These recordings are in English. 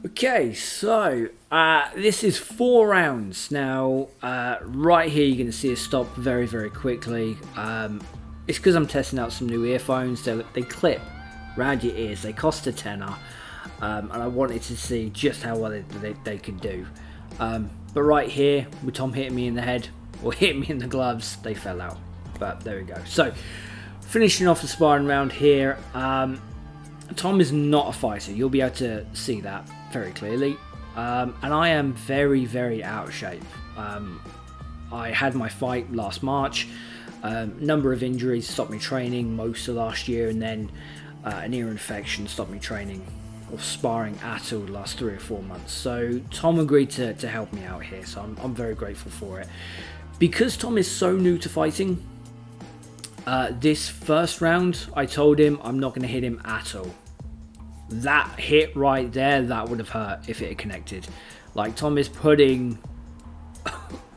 Okay, so this is 4 rounds. Now, right here, you're going to see us stop very, very quickly. It's because I'm testing out some new earphones. They clip around your ears. They cost a tenner. And I wanted to see just how well they could do. But right here, with Tom hitting me in the head, or hitting me in the gloves, they fell out. But there we go. So, finishing off the sparring round here. Tom is not a fighter. You'll be able to see that very clearly. And I am very, very out of shape. I had my fight last March. Number of injuries stopped me training most of last year, and then an ear infection stopped me training or sparring at all the last 3 or 4 months. So Tom agreed to help me out here, so I'm very grateful for it. Because Tom is so new to fighting, this first round, I told him I'm not going to hit him at all. That hit right there, that would have hurt if it had connected. Like, Tom is putting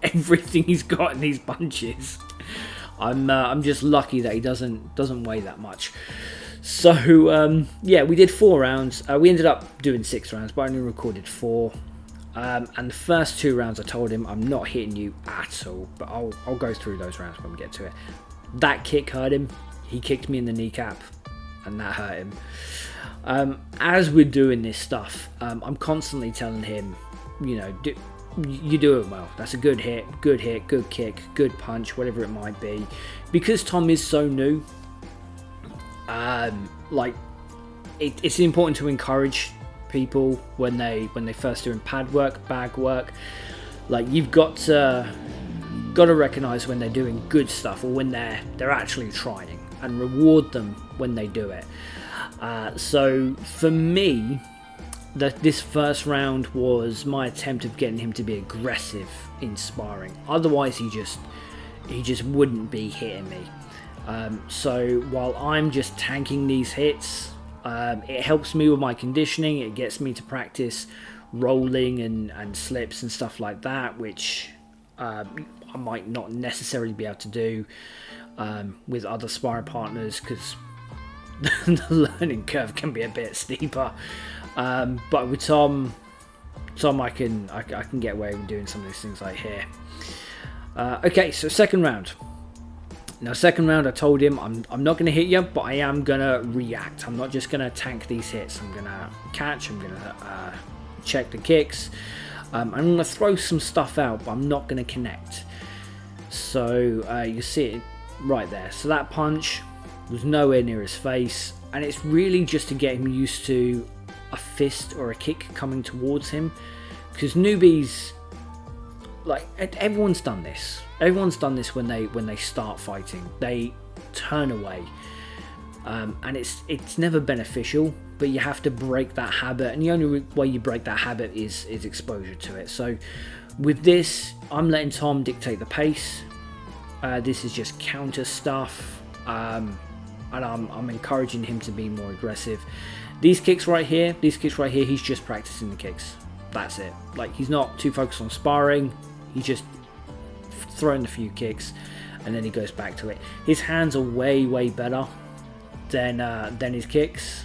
everything he's got in these punches. I'm just lucky that he doesn't weigh that much. So yeah, we did 4 rounds. We ended up doing 6 rounds, but I only recorded 4. And the first 2 rounds, I told him I'm not hitting you at all. But I'll go through those rounds when we get to it. That kick hurt him. He kicked me in the kneecap, and that hurt him. As we're doing this stuff, I'm constantly telling him, you know, you do it well. That's a good hit, good kick, good punch, whatever it might be. Because Tom is so new, like, it's important to encourage people when they first doing pad work, bag work. Like, you've got to recognize when they're doing good stuff, or when they're actually trying, and reward them when they do it. So for me, this first round was my attempt of getting him to be aggressive in sparring. Otherwise, he just wouldn't be hitting me. So while I'm just tanking these hits, it helps me with my conditioning. It gets me to practice rolling and slips and stuff like that, which I might not necessarily be able to do with other sparring partners, because the learning curve can be a bit steeper. But with Tom, I can get away with doing some of these things like here. Okay, so second round. Now, second round, I told him I'm not going to hit you, but I am going to react. I'm not just going to tank these hits. I'm going to catch. I'm going to check the kicks. I'm going to throw some stuff out, but I'm not going to connect. So you see it right there. So that punch was nowhere near his face, and it's really just to get him used to a fist or a kick coming towards him, because newbies, like, everyone's done this when they start fighting. They turn away, and it's never beneficial, but you have to break that habit, and the only way you break that habit is exposure to it. So with this, I'm letting Tom dictate the pace. This is just counter stuff, and I'm encouraging him to be more aggressive. These kicks right here, he's just practicing the kicks. That's it. Like, he's not too focused on sparring. He's just throwing a few kicks, and then he goes back to it. His hands are way, way better than his kicks.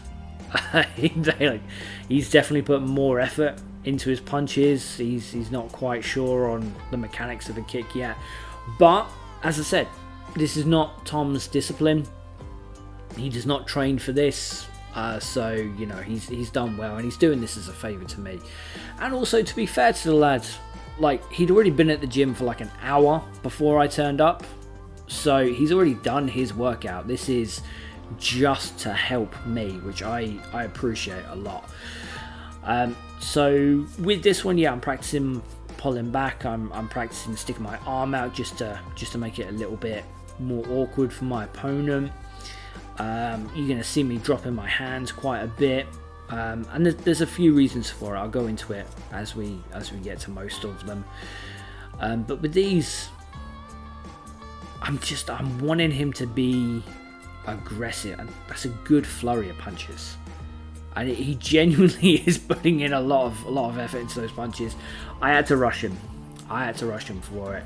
He's definitely put more effort into his punches. He's not quite sure on the mechanics of a kick yet. But, as I said, this is not Tom's discipline. He does not train for this. So, you know, he's done well, and he's doing this as a favour to me. And also, to be fair to the lad, like, he'd already been at the gym for like an hour before I turned up. So he's already done his workout. This is just to help me, which I appreciate a lot. So with this one, yeah, I'm practicing pulling back. I'm practicing sticking my arm out just to make it a little bit more awkward for my opponent. You're going to see me dropping my hands quite a bit, and there's a few reasons for it. I'll go into it as we get to most of them. But with these, I'm wanting him to be aggressive, and that's a good flurry of punches. And he genuinely is putting in a lot of effort into those punches. I had to rush him for it.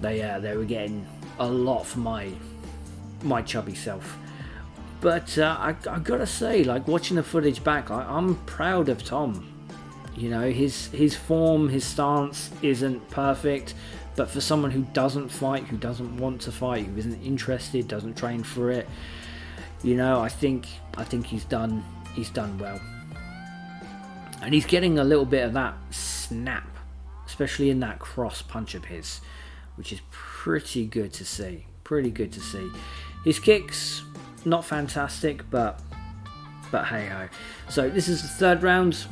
They were getting a lot for my chubby self. But I gotta say, like, watching the footage back, I'm proud of Tom. You know, his form, his stance isn't perfect, but for someone who doesn't fight, who doesn't want to fight, who isn't interested, doesn't train for it, you know, I think he's done well. And he's getting a little bit of that snap, especially in that cross punch of his, which is pretty good to see. Pretty good to see. His kicks, not fantastic, but hey ho. So this is the third round.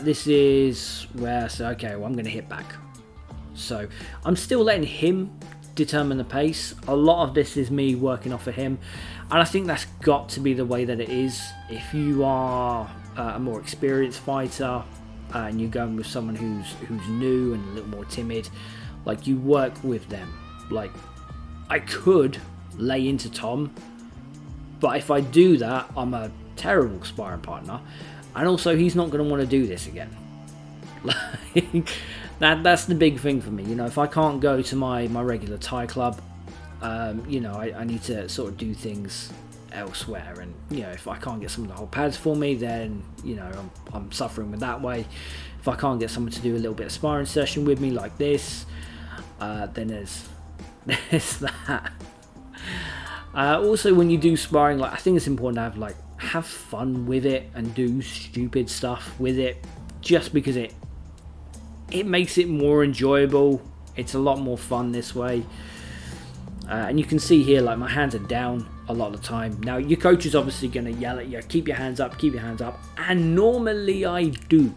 This is where I say, okay, well, I'm going to hit back. So I'm still letting him determine the pace. A lot of this is me working off of him, and I think that's got to be the way that it is. If you are a more experienced fighter and you're going with someone who's new and a little more timid, like, you work with them. Like, I could lay into Tom, but if I do that, I'm a terrible sparring partner, and also he's not going to want to do this again. Like, that's the big thing for me. You know, if I can't go to my regular Thai club, you know, I need to sort of do things elsewhere. And, you know, if I can't get someone to hold pads for me, then, you know, I'm suffering with that way. If I can't get someone to do a little bit of sparring session with me like this, then there's that. Also, when you do sparring, like, I think it's important to have fun with it and do stupid stuff with it, just because it makes it more enjoyable. It's a lot more fun this way. And you can see here, like, my hands are down a lot of the time. Now, your coach is obviously going to yell at you, keep your hands up, and normally I do.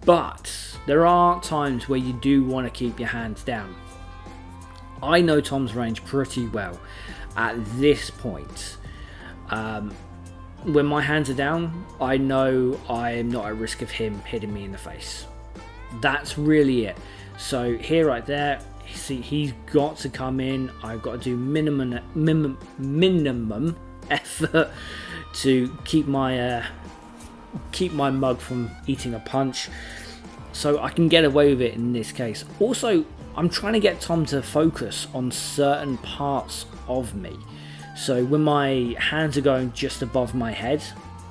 But there are times where you do want to keep your hands down. I know Tom's range pretty well at this point. When my hands are down, I know I am not at risk of him hitting me in the face. That's really it. So here, right there, see, he's got to come in. I've got to do minimum effort to keep my mug from eating a punch, so I can get away with it in this case. Also, I'm trying to get Tom to focus on certain parts of me. So when my hands are going just above my head,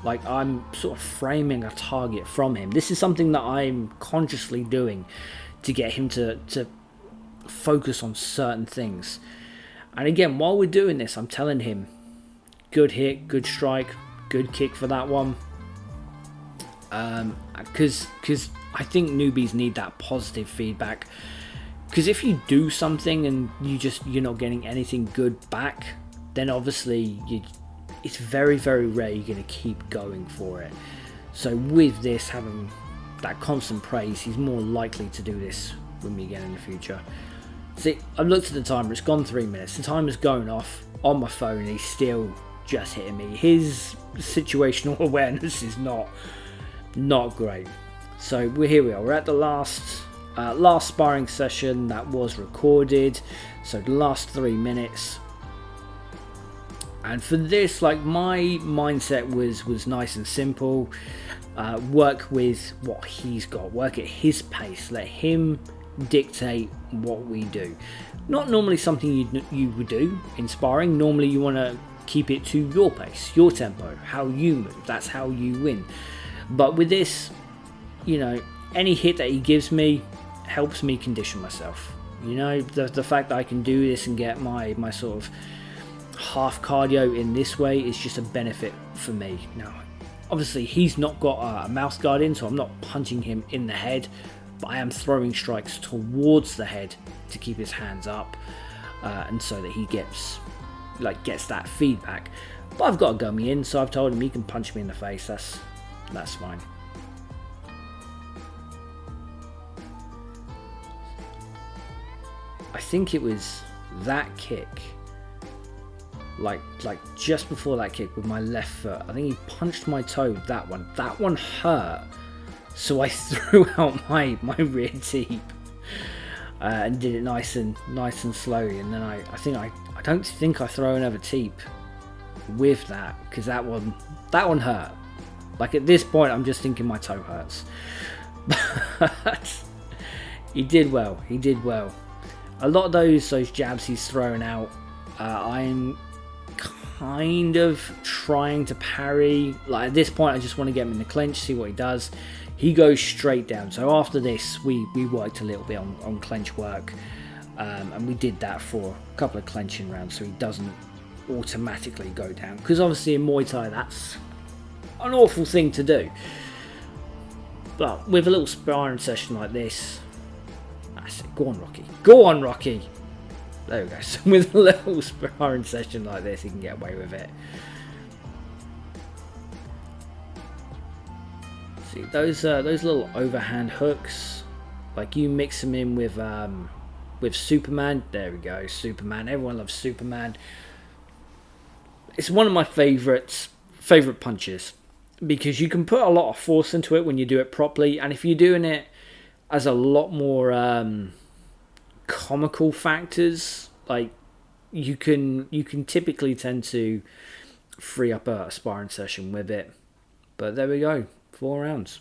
like, I'm sort of framing a target from him. This is something that I'm consciously doing to get him to focus on certain things. And again, while we're doing this, I'm telling him, good hit, good strike, good kick for that one. Because I think newbies need that positive feedback. Because if you do something and you're not getting anything good back, then obviously it's very, very rare you're going to keep going for it. So with this, having that constant praise, he's more likely to do this with me again in the future. See, I've looked at the timer, it's gone 3 minutes. The timer's going off on my phone and he's still just hitting me. His situational awareness is not great. So here we are. We're at the last sparring session that was recorded. So the last 3 minutes. And for this, like, my mindset was nice and simple. Work with what he's got. Work at his pace. Let him dictate what we do. Not normally something you would do in sparring. Normally you want to keep it to your pace, your tempo, how you move. That's how you win. But with this, you know, any hit that he gives me helps me condition myself. You know, the fact that I can do this and get my sort of half cardio in this way is just a benefit for me. Now, obviously he's not got a mouth guard in, so I'm not punching him in the head, but I am throwing strikes towards the head to keep his hands up, and so that he gets that feedback. But I've got a gummy in, so I've told him he can punch me in the face. That's fine. I think it was that kick, like just before that kick with my left foot. I think he punched my toe. That one hurt. So I threw out my rear teep and did it nice and slowly. And then I don't think I throw another teep with that, because that one hurt. Like, at this point, I'm just thinking my toe hurts. But he did well. A lot of those jabs he's throwing out, I'm kind of trying to parry. Like at this point, I just want to get him in the clinch, see what he does. He goes straight down. So after this, we worked a little bit on clench work, and we did that for a couple of clenching rounds, so he doesn't automatically go down. Because obviously in Muay Thai, that's an awful thing to do. But with a little sparring session like this, that's it. Go on, Rocky. Go on, Rocky. There we go. So with a little sparring session like this, he can get away with it. See those little overhand hooks, like you mix them in with Superman. There we go, Superman. Everyone loves Superman. It's one of my favorite punches because you can put a lot of force into it when you do it properly, and if you're doing it as a lot more comical factors, like you can typically tend to free up a sparring session with it. But there we go, 4 rounds.